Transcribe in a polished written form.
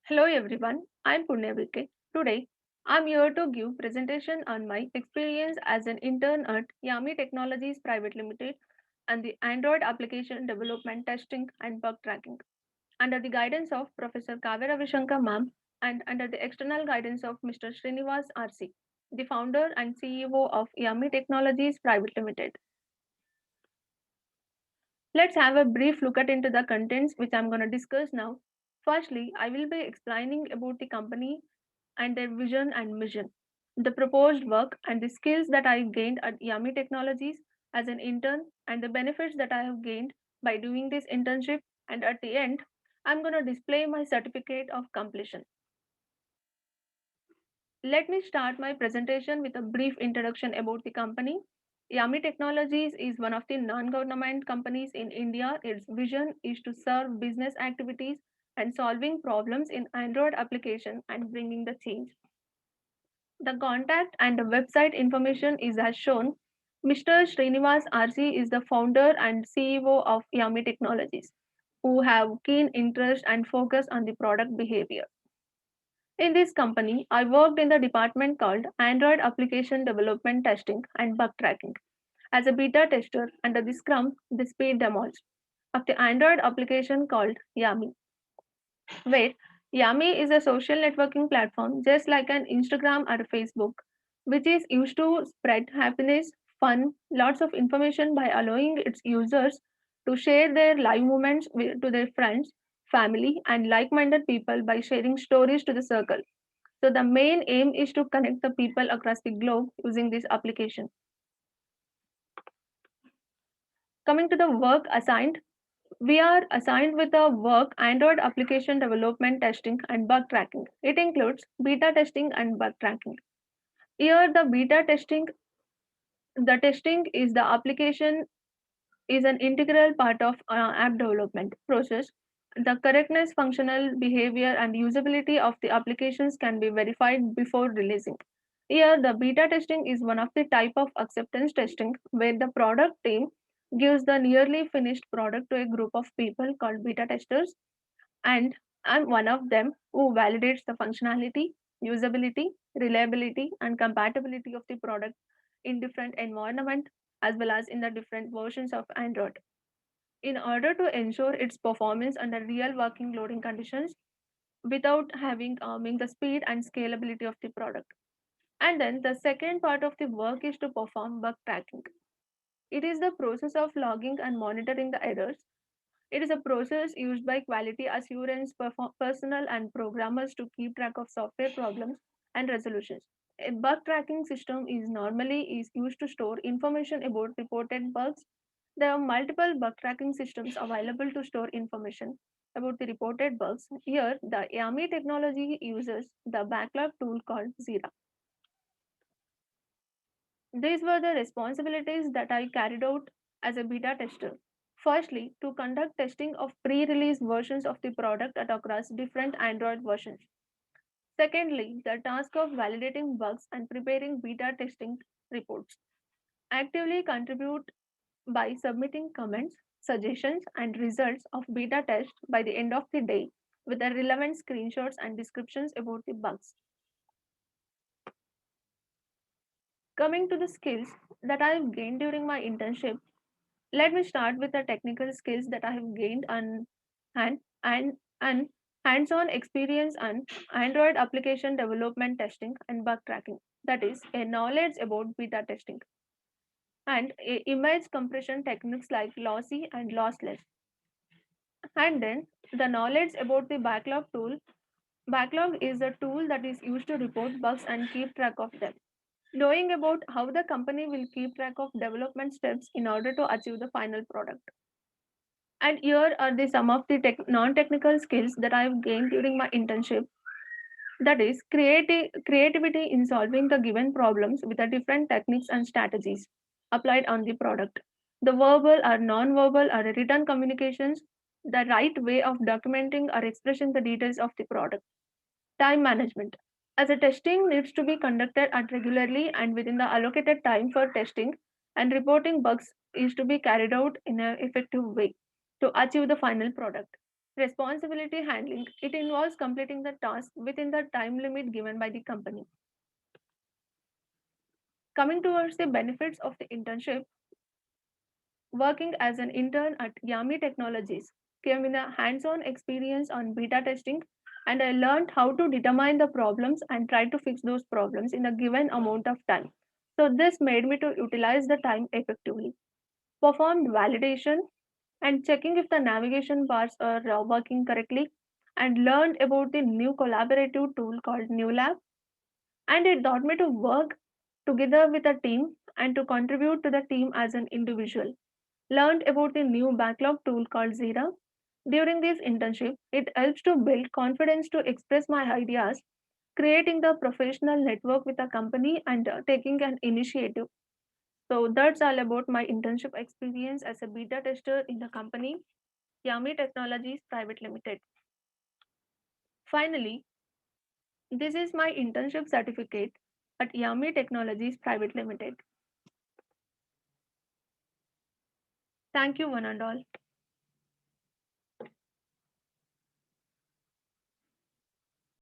Hello everyone, I'm Punya Vike. Today, I'm here to give presentation on my experience as an intern at Yami Technologies Private Limited and the Android application development testing and bug tracking under the guidance of Professor Kavya Ravishankar ma'am and under the external guidance of Mr. Srinivas RC, the founder and CEO of Yami Technologies Private Limited. Let's have a brief look at into the contents which I'm going to discuss now. Firstly, I will be explaining about the company and their vision and mission, the proposed work and the skills that I gained at Yami Technologies as an intern, and the benefits that I have gained by doing this internship. And at the end, I'm going to display my certificate of completion. Let me start my presentation with a brief introduction about the company. Yami Technologies is one of the non-government companies in India. Its vision is to serve business activities and solving problems in Android application and bringing the change. The contact and the website information is as shown. Mr. Srinivas RC is the founder and CEO of Yami Technologies, who have keen interest and focus on the product behavior. In this company, I worked in the department called Android Application Development Testing and Bug Tracking as a beta tester under the Scrum, the speed demos of the Android application called Yami, where Yami is a social networking platform just like an Instagram or Facebook, which is used to spread happiness, fun, lots of information by allowing its users to share their live moments to their friends, family, and like minded people by sharing stories to the circle. So the main aim is to connect the people across the globe using this application. Coming to the work assigned, we are assigned with the work Android application development testing and bug tracking. It includes beta testing and bug tracking. Here the testing is the application is an integral part of app development process. The correctness, functional behavior, and usability of the applications can be verified before releasing. Here, the beta testing is one of the type of acceptance testing where the product team gives the nearly finished product to a group of people called beta testers, and I'm one of them who validates the functionality, usability, reliability, and compatibility of the product in different environment as well as in the different versions of Android. In order to ensure its performance under real working loading conditions without having harming the speed and scalability of the product. And then the second part of the work is to perform bug tracking. It is the process of logging and monitoring the errors. It is a process used by quality assurance personnel and programmers to keep track of software problems and resolutions. A bug tracking system is normally is used to store information about reported bugs. There are multiple bug tracking systems available to store information about the reported bugs. Here, the Yami technology uses the backlog tool called Zira. These were the responsibilities that I carried out as a beta tester. Firstly, to conduct testing of pre release versions of the product at across different Android versions. Secondly, the task of validating bugs and preparing beta testing reports. Actively contribute by submitting comments, suggestions, and results of beta test by the end of the day with the relevant screenshots and descriptions about the bugs. Coming to the skills that I have gained during my internship, let me start with the technical skills that I have gained hand, and hands-on experience on Android application development testing and bug tracking. That is, a knowledge about beta testing and image compression techniques like lossy and lossless. And then the knowledge about the backlog tool. Backlog is a tool that is used to report bugs and keep track of them. Knowing about how the company will keep track of development steps in order to achieve the final product. And here are the some of the non-technical skills that I've gained during my internship. That is creativity in solving the given problems with the different techniques and strategies applied on the product. The verbal or non-verbal or written communications, the right way of documenting or expressing the details of the product. Time management. As a testing needs to be conducted at regularly and within the allocated time for testing, and reporting bugs is to be carried out in an effective way to achieve the final product. Responsibility handling. It involves completing the task within the time limit given by the company. Coming towards the benefits of the internship, working as an intern at Yami Technologies gave me the hands-on experience on beta testing, and I learned how to determine the problems and try to fix those problems in a given amount of time. So this made me to utilize the time effectively. Performed validation and checking if the navigation bars are working correctly, and learned about the new collaborative tool called NewLab, and it taught me to work together with a team and to contribute to the team as an individual. Learned about the new backlog tool called Zira. During this internship, it helps to build confidence to express my ideas, creating the professional network with a company and taking an initiative. So that's all about my internship experience as a beta tester in the company Yami Technologies Private Limited. Finally, this is my internship certificate at Yami Technologies Private Limited. Thank you, one and all.